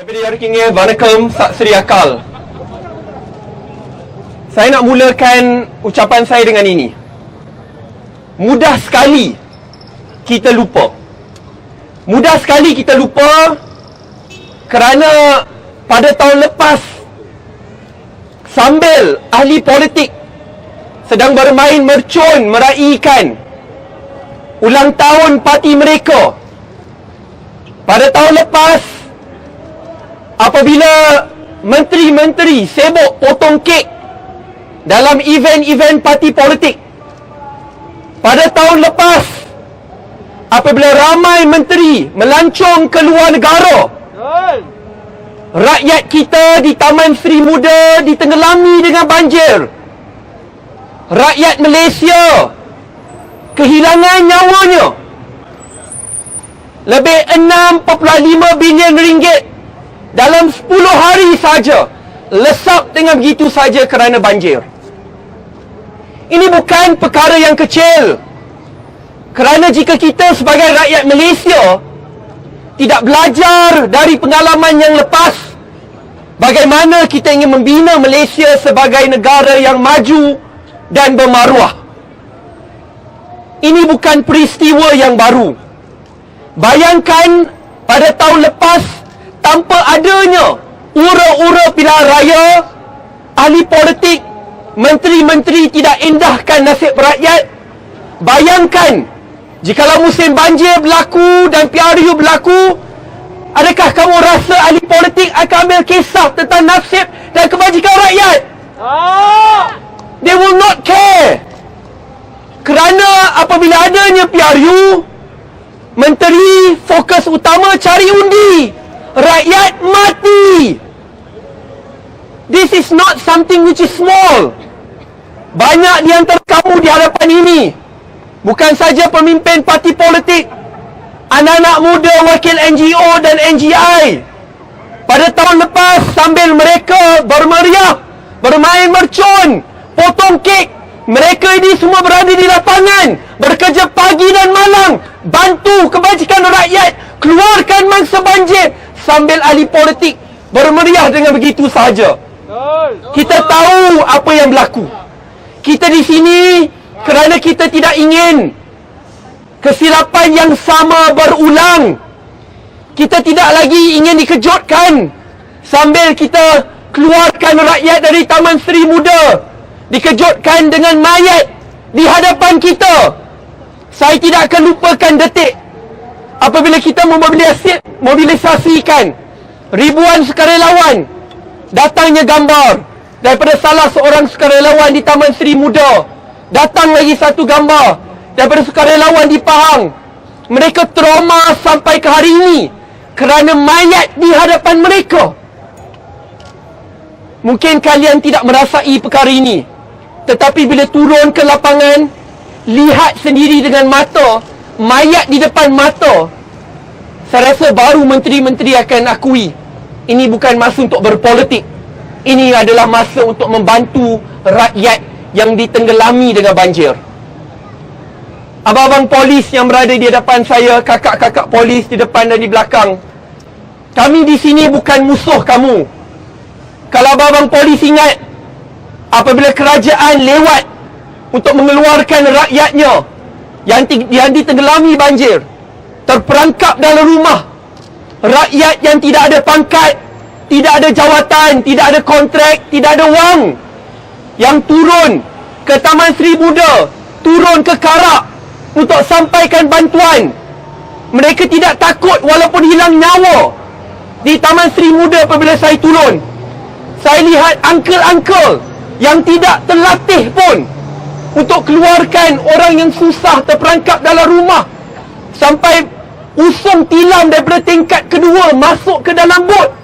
Daripada Yarkingnya, Vanakkam, Sat Sri Akal. Saya nak mulakan ucapan saya dengan ini. Mudah sekali kita lupa. Mudah sekali kita lupa kerana pada tahun lepas, sambil ahli politik sedang bermain mercun meraihkan ulang tahun parti mereka, pada tahun lepas, apabila menteri-menteri sibuk potong kek dalam event-event parti politik, pada tahun lepas, apabila ramai menteri melancong ke luar negara, rakyat kita di Taman Sri Muda ditenggelami dengan banjir. Rakyat Malaysia kehilangan nyawanya. Lebih 6.5 bilion ringgit dalam 10 hari saja lesap dengan begitu saja kerana banjir. Ini bukan perkara yang kecil. Kerana jika kita sebagai rakyat Malaysia tidak belajar dari pengalaman yang lepas, bagaimana kita ingin membina Malaysia sebagai negara yang maju dan bermaruah. Ini bukan peristiwa yang baru. Bayangkan pada tahun lepas, tanpa adanya ura-ura pilihan raya, ahli politik, menteri-menteri tidak indahkan nasib rakyat. Bayangkan jikalau musim banjir berlaku dan PRU berlaku, adakah kamu rasa ahli politik akan ambil kisah tentang nasib dan kebajikan rakyat? They will not care. Kerana apabila adanya PRU, menteri fokus utama cari undi, rakyat mati. This is not something which is small. Banyak di antara kamu di hadapan ini, bukan saja pemimpin parti politik, anak-anak muda wakil NGO dan NGI, pada tahun lepas sambil mereka bermeriah, bermain mercun, potong kek, mereka ini semua berada di lapangan, bekerja pagi dan malam, bantu kebajikan rakyat, keluarkan mangsa banjir, sambil ahli politik bermeriah dengan begitu sahaja. Kita tahu apa yang berlaku. Kita di sini kerana kita tidak ingin kesilapan yang sama berulang. Kita tidak lagi ingin dikejutkan sambil kita keluarkan rakyat dari Taman Sri Muda, dikejutkan dengan mayat di hadapan kita. Saya tidak akan lupakan detik apabila kita memobilisasikan ribuan sukarelawan. Datangnya gambar daripada salah seorang sukarelawan di Taman Sri Muda. Datang lagi satu gambar daripada sukarelawan di Pahang. Mereka trauma sampai ke hari ini kerana mayat di hadapan mereka. Mungkin kalian tidak merasai perkara ini, tetapi bila turun ke lapangan, lihat sendiri dengan mata, mayat di depan mata, saya rasa baru menteri-menteri akan akui ini bukan masa untuk berpolitik. Ini adalah masa untuk membantu rakyat yang ditenggelami dengan banjir. Abang-abang polis yang berada di hadapan saya, kakak-kakak polis di depan dan di belakang, kami di sini bukan musuh kamu. Kalau abang-abang polis ingat, apabila kerajaan lewat untuk mengeluarkan rakyatnya yang ditenggelami banjir, terperangkap dalam rumah, rakyat yang tidak ada pangkat, tidak ada jawatan, tidak ada kontrak, tidak ada wang, yang turun ke Taman Sri Muda, turun ke Karak untuk sampaikan bantuan. Mereka tidak takut walaupun hilang nyawa. Di Taman Sri Muda apabila saya turun, saya lihat uncle-uncle yang tidak terlatih pun untuk keluarkan orang yang susah terperangkap dalam rumah, sampai usung tilam daripada tingkat kedua masuk ke dalam bot.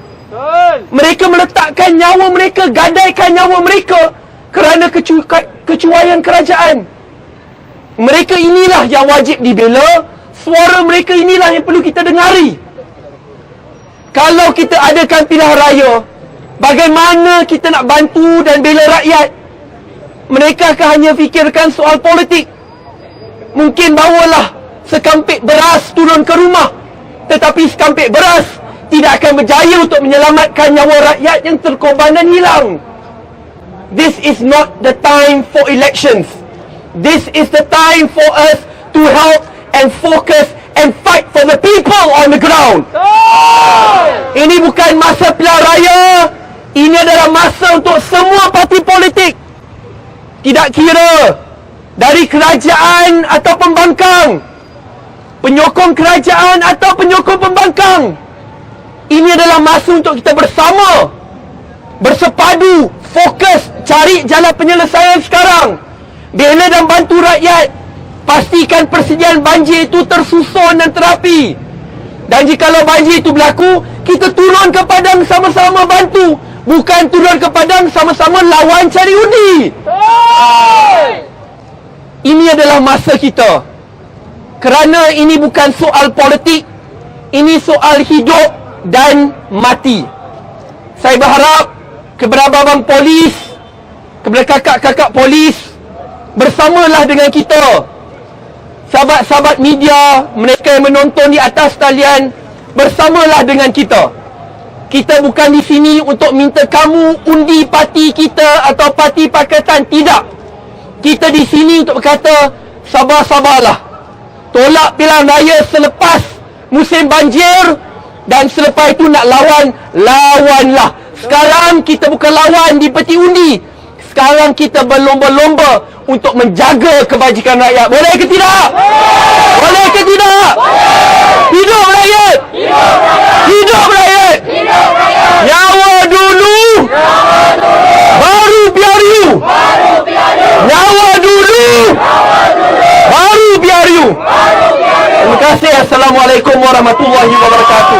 Mereka meletakkan nyawa mereka, gadaikan nyawa mereka kerana kecuaian kerajaan. Mereka inilah yang wajib dibela. Suara mereka inilah yang perlu kita dengari. Kalau kita adakan pilihan raya, bagaimana kita nak bantu dan bela rakyat? Mereka akan hanya fikirkan soal politik. Mungkin bawalah sekampit beras turun ke rumah, tetapi sekampit beras tidak akan berjaya untuk menyelamatkan nyawa rakyat yang terkorban dan hilang. This is not the time for elections. This is the time for us to help and focus and fight for the people on the ground. Ini bukan masa pilihan raya. Ini adalah masa untuk semua parti politik. Tidak kira dari kerajaan atau pembangkang, penyokong kerajaan atau penyokong pembangkang. Ini adalah masa untuk kita bersama, bersepadu, fokus, cari jalan penyelesaian sekarang. Bela dan bantu rakyat. Pastikan persediaan banjir itu tersusun dan terapi. Dan jikalau banjir itu berlaku, kita turun ke padang sama-sama bantu. Bukan turun ke padang sama-sama lawan cari undi. Ini adalah masa kita. Kerana ini bukan soal politik. Ini soal hidup dan mati. Saya berharap kepada abang polis, kepada kakak-kakak polis, bersamalah dengan kita. Sahabat-sahabat media, mereka yang menonton di atas talian, bersamalah dengan kita. Kita bukan di sini untuk minta kamu undi parti kita atau parti pakatan. Tidak. Kita di sini untuk berkata, sabar-sabarlah. Tolak pilihan raya selepas musim banjir. Dan selepas itu nak lawan, lawanlah. Sekarang kita bukan lawan di peti undi. Sekarang kita berlomba-lomba untuk menjaga kebajikan rakyat. Boleh ke tidak? Boleh ke tidak? Hidup rakyat! Hidup rakyat! Nyawa dulu! Baru biar you! Nyawa dulu! Baru biar you! Terima kasih. Assalamualaikum warahmatullahi wabarakatuh.